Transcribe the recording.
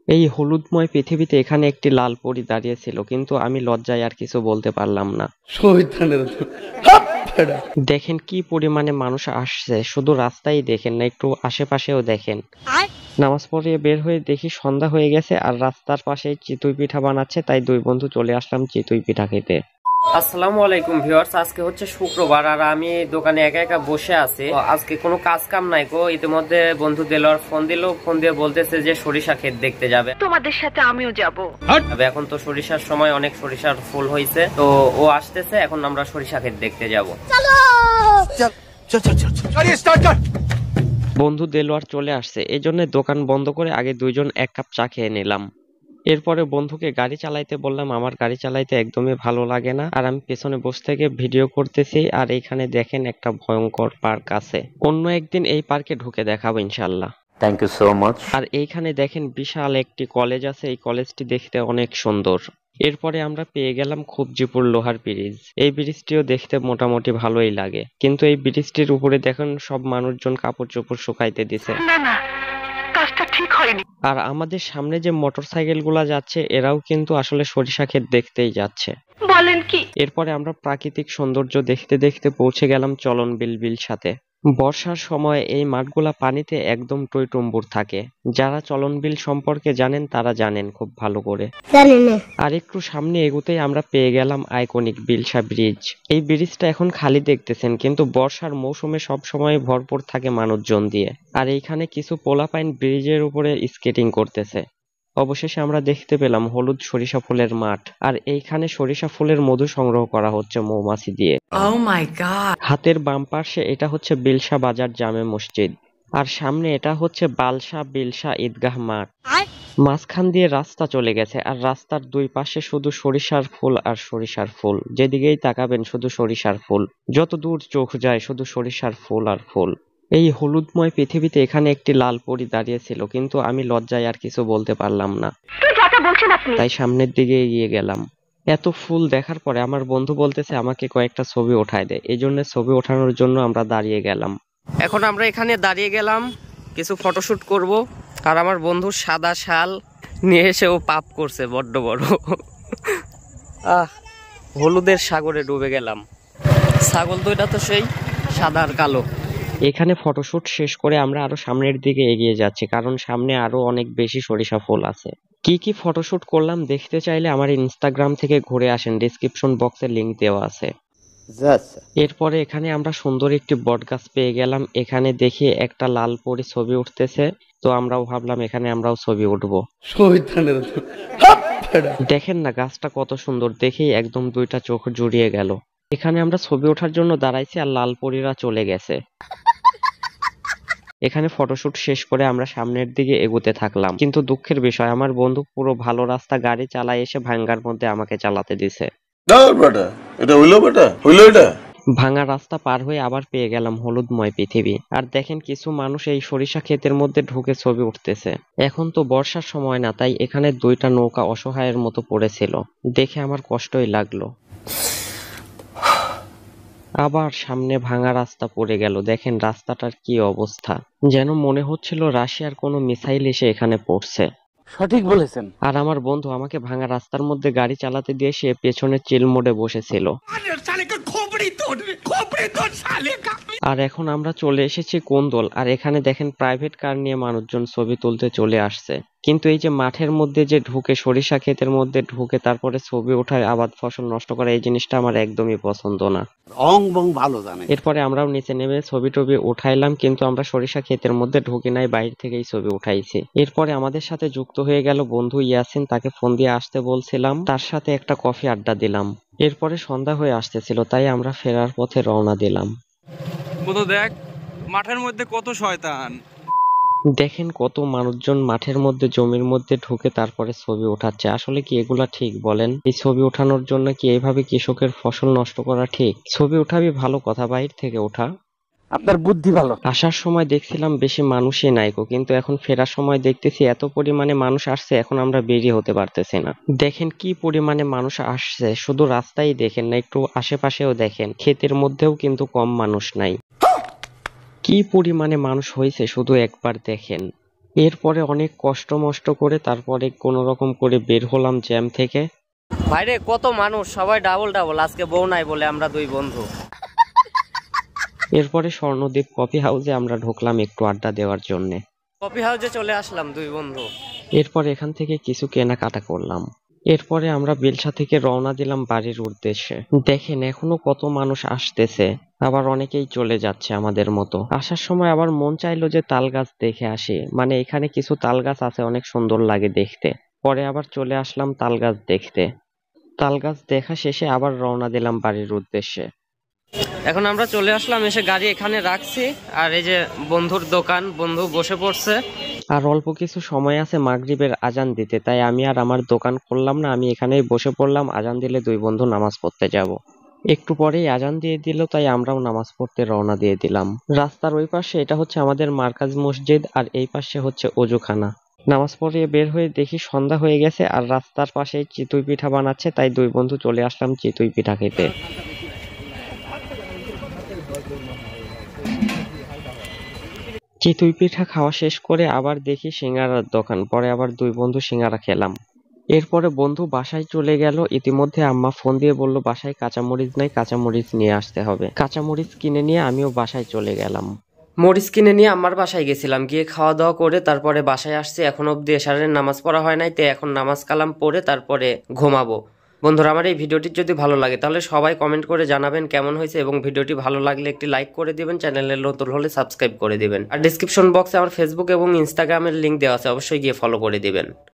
এই হলুদময় পৃথিবীতে এখানে একটি লাল পরী দাঁড়িয়ে ছিল, কিন্তু আমি লজ্জায় আর কিছু বলতে পারলাম না। দেখেন কি পরিমাণে মানুষ আসছে, শুধু রাস্তায় দেখেন না, একটু আশেপাশেও দেখেন। নামাজ পড়িয়ে বের হয়ে দেখি সন্ধ্যা হয়ে গেছে আর রাস্তার পাশে চিতই পিঠা বানাচ্ছে, তাই দুই বন্ধু চলে আসলাম চিতই পিঠা খেতে। আসসালামু আলাইকুম ভিউয়ার্স, আজকে হচ্ছে শুক্রবার আর আমি দোকানে একা একা বসে আছি। আজকে কোনো কাজ কাম নাই গো। ইতিমধ্যে বন্ধু দেলোয়ার ফোন দিয়ে বলতেছে যে সরিষা ক্ষেত দেখতে যাবে, তোমাদের সাথে আমিও যাব। এখন তো সরিষার সময়, অনেক সরিষার ফুল হয়েছে, তো ও আসতেছে, এখন আমরা সরিষা ক্ষেত দেখতে যাব। বন্ধু দেলোয়ার চলে আসছে, এই জন্য দোকান বন্ধ করে আগে দুইজন এক কাপ চা খেয়ে নিলাম। এরপরে বন্ধুকে গাড়ি চালাইতে বললাম, আমার গাড়ি চালাইতে একদমই ভালো লাগে না, আর আমি পেছনে বসে থেকে ভিডিও করতেছি। আর এইখানে দেখেন একটা ভয়ঙ্কর পার্ক আছে, অন্য একদিন এই পার্কে ঢুকে দেখাবো ইনশাল্লাহ। Thank you so much. আর এইখানে দেখেন বিশাল একটি কলেজ আছে, এই কলেজটি দেখতে অনেক সুন্দর। এরপরে আমরা পেয়ে গেলাম খুবজিপুর লোহার ব্রিজ। এই ব্রিজটিও দেখতে মোটামুটি ভালোই লাগে, কিন্তু এই ব্রিজটির উপরে দেখেন সব মানুষজন কাপড় চোপড় শুকাইতে দিছে। আর আমাদের সামনে যে মোটরসাইকেল গুলা যাচ্ছে, এরাও কিন্তু আসলে সরিষা ক্ষেত দেখতেই যাচ্ছে। বলেন কি? এরপরে আমরা প্রাকৃতিক সৌন্দর্য দেখতে দেখতে পৌঁছে গেলাম চলন বিল সাথে। বর্ষার সময় এই মাঠগুলা পানিতে একদম টইটুম্বুর থাকে। যারা চলন বিল সম্পর্কে জানেন তারা জানেন খুব ভালো করে। আর একটু সামনে এগোতেই আমরা পেয়ে গেলাম আইকনিক বিলসা ব্রিজ। এই ব্রিজটা এখন খালি দেখতেছেন, কিন্তু বর্ষার মৌসুমে সব সময় ভরপুর থাকে মানুষজন দিয়ে। আর এইখানে কিছু পোলাপাইন ব্রিজের উপরে স্কেটিং করতেছে। অবশেষে আমরা দেখতে পেলাম হলুদ সরিষা ফুলের মাঠ, আর এইখানে সরিষা ফুলের মধু সংগ্রহ করা হচ্ছে মৌমাছি দিয়ে। Oh my God! হাতের বাম পাশে এটা হচ্ছে বিলসা বাজার জামে মসজিদ, আর সামনে এটা হচ্ছে বালসা বিলসা ঈদগাহ মাঠ। মাঝখান দিয়ে রাস্তা চলে গেছে, আর রাস্তার দুই পাশে শুধু সরিষার ফুল আর সরিষার ফুল। যেদিকেই তাকাবেন শুধু সরিষার ফুল, যত দূর চোখ যায় শুধু সরিষার ফুল আর ফুল। এই হলুদময় পৃথিবীতে এখানে একটি লাল পরী দাঁড়িয়ে ছিল, কিন্তু আমি লজ্জায় আর কিছু বলতে পারলাম না, তাই সামনের দিকে এগিয়ে গেলাম। এত ফুল দেখার পরে আমার বন্ধু বলতেছে আমাকে কয়েকটা ছবি ওঠায় দে, এই জন্য ছবি ওঠানোর জন্য আমরা দাঁড়িয়ে গেলাম। এখন আমরা এখানে দাঁড়িয়ে গেলাম, কিছু ফটোশুট করব। আর আমার বন্ধু সাদা শাল নিয়ে এসে ও পাপ করছে বড্ড বড়। হলুদের সাগরে ডুবে গেলাম। ছাগল দুইটা তো সেই সাদা আর কালো। এখানে ফটোশুট শেষ করে আমরা আরো সামনের দিকে এগিয়ে যাচ্ছি, কারণ সামনে আরো অনেক বেশি সরিষা ফুল আছে। কি কি ফটোশুট করলাম দেখতে চাইলে আমার ইনস্টাগ্রাম থেকে ঘুরে আসেন, ডেসক্রিপশন বক্সে লিংক দেওয়া আছে। এরপরে এখানে আমরা সুন্দর একটি বটগাছ পেয়ে গেলাম, এখানে দেখি একটা লাল পরী ছবি উঠতেছে, তো আমরাও ভাবলাম এখানে আমরাও ছবি উঠবো। দেখেন না গাছটা কত সুন্দর, দেখেই একদম দুইটা চোখ জুড়িয়ে গেল। এখানে আমরা ছবি ওঠার জন্য দাঁড়াইছি আর লাল পরীরা চলে গেছে। এখানে ফটোশুট শেষ করে আমরা সামনের দিকে এগোতে থাকলাম, কিন্তু দুঃখের বিষয় আমার বন্ধু পুরো ভালো রাস্তা গাড়ি চালায় এসে ভাঙ্গার মধ্যে আমাকে চালাতে দিছে। ভাঙা রাস্তা পার হয়ে আবার পেয়ে গেলাম হলুদময় পৃথিবী। আর দেখেন কিছু মানুষ এই সরিষা ক্ষেতের মধ্যে ঢুকে ছবি উঠতেছে। এখন তো বর্ষার সময় না, তাই এখানে দুইটা নৌকা অসহায়ের মতো পড়েছিল, দেখে আমার কষ্টই লাগলো। আবার সামনে ভাঙা রাস্তা পড়ে গেল, দেখেন রাস্তাটার কি অবস্থা, যেন মনে হচ্ছিল রাশিয়ার কোনো মিসাইল এসে এখানে পড়ছে। সঠিক বলেছেন। আর আমার বন্ধু আমাকে ভাঙা রাস্তার মধ্যে গাড়ি চালাতে দিয়ে সে পেছনে চিল মোডে বসেছিল। আর এখন আমরা চলে এসেছি কোন্দল, আর এখানে দেখেন প্রাইভেট কার নিয়ে মানুষজন ছবি তুলতে চলে আসছে। কিন্তু এই যে মাঠের মধ্যে যে ঢুকে, সরিষা ক্ষেতের মধ্যে ঢুকে তারপরে ছবি ওঠায়, আবাদ ফসল নষ্ট করা, এই জিনিসটা আমার একদমই পছন্দ না। ভালো জানে। এরপরে আমরাও নিচে নেমে ছবি টবি উঠাইলাম, কিন্তু আমরা সরিষা ক্ষেতের মধ্যে ঢুকে নাই, বাইরে থেকেই ছবি উঠাইছি। এরপরে আমাদের সাথে যুক্ত হয়ে গেল বন্ধু ইয়াসিন, তাকে ফোন দিয়ে আসতে বলছিলাম, তার সাথে একটা কফি আড্ডা দিলাম। এরপরে সন্ধ্যা হয়ে আসতেছিল, তাই আমরা ফেরার পথে রওনা দিলাম। দেখ মাঠের মধ্যে কত শয়তান, দেখেন কত মানুষজন মাঠের মধ্যে জমির মধ্যে ঢুকে তারপরে ছবি ওঠাচ্ছে। আসলে কি এগুলা ঠিক বলেন? এই ছবি ওঠানোর জন্য কি এইভাবে কৃষকের ফসল নষ্ট করা ঠিক? ছবি ওঠাবি ভালো কথা, বাইর থেকে ওঠা। আপনার বুদ্ধি ভালো। আসার সময় দেখছিলাম বেশি মানুষই নাইকো, কিন্তু এখন ফেরার সময় দেখতেছি এত পরিমাণে মানুষ আসছে, এখন আমরা বেরিয়ে হতে পারতেছি না। দেখেন কি পরিমাণে মানুষ আসছে, শুধু রাস্তায় দেখেন না, একটু আশেপাশেও দেখেন, ক্ষেতের মধ্যেও কিন্তু কম মানুষ নাই। কি পরিমাণে মানুষ হয়েছে শুধু একবার দেখেন। এরপরে অনেক কষ্ট মষ্ট করে তারপরে কোনো রকম করে বের হলাম জ্যাম থেকে। ভাইরে কত মানুষ, সবাই ডাবল ডাবল, আজকে বউ নাই বলে আমরা দুই বন্ধু। এরপরে স্বর্ণদ্বীপ কফি হাউসে আমরা ঢুকলাম একটু আড্ডা দেওয়ার জন্যে। কফি হাউসে চলে আসলাম দুই বন্ধু। এরপর এখান থেকে কিছু কেনাকাটা করলাম। এরপরে আমরা বেলসা থেকে রওনা দিলাম বাড়ির উদ্দেশ্যে। দেখেন এখনো কত মানুষ আসতেছে, আবার অনেকেই চলে যাচ্ছে আমাদের মতো। আসার সময় আবার মন চাইলো যে তাল গাছ দেখে আসি, মানে এখানে কিছু তাল গাছ আছে, অনেক সুন্দর লাগে দেখতে। পরে আবার চলে আসলাম তাল গাছ দেখতে। তাল গাছ দেখা শেষে আবার রওনা দিলাম বাড়ির উদ্দেশ্যে। এখন আমরা চলে আসলাম, এসে গাড়ি এখানে রাখছি, আর এই যে বন্ধুর দোকান, বন্ধু বসে পড়ছে। আর অল্প কিছু সময় আছে মাগরিবের আজান দিতে, তাই আমি আর আমার দোকান করলাম না, আমি এখানেই বসে পড়লাম। আজান দিলে দুই বন্ধু নামাজ পড়তে যাব। একটু পরেই আজান দিয়ে দিল, তাই আমরাও নামাজ পড়তে রওনা দিয়ে দিলাম। রাস্তার ওই পাশে এটা হচ্ছে আমাদের মার্কাজ মসজিদ, আর এই পাশে হচ্ছে ওযুখানা। নামাজ পড়িয়ে বের হয়ে দেখি সন্ধ্যা হয়ে গেছে, আর রাস্তার পাশে চিতই পিঠা বানাচ্ছে, তাই দুই বন্ধু চলে আসলাম চিতই পিঠা খেতে। চিতই পিঠা খাওয়া শেষ করে আবার দেখি সিঙ্গারার দোকান, পরে আবার দুই বন্ধু সিঙ্গারা খেলাম। এরপরে বন্ধু বাসায় চলে গেল। ইতিমধ্যে আম্মা ফোন দিয়ে বলল বাসায় কাঁচামরিচ নাই, কাঁচামরিচ নিয়ে আসতে হবে। কাঁচামরিচ কিনে নিয়ে আমিও বাসায় চলে গেলাম। মরিচ কিনে নিয়ে আমার বাসায় গেছিলাম, গিয়ে খাওয়া দাওয়া করে তারপরে বাসায় আসছি। এখন অব্দি এশারের নামাজ পড়া হয় নাই, তো এখন নামাজ কালাম পড়ে তারপরে ঘুমাবো। বন্ধুরা, আমার এই ভিডিওটি যদি ভালো লাগে তাহলে সবাই কমেন্ট করে জানাবেন কেমন হয়েছে, এবং ভিডিওটি ভালো লাগলে একটি লাইক করে দিবেন, চ্যানেলে নতুন হলে সাবস্ক্রাইব করে দিবেন। আর ডিসক্রিপশন বক্সে আমার ফেসবুক এবং ইনস্টাগ্রামের লিঙ্ক দেওয়া আছে, অবশ্যই গিয়ে ফলো করে দিবেন।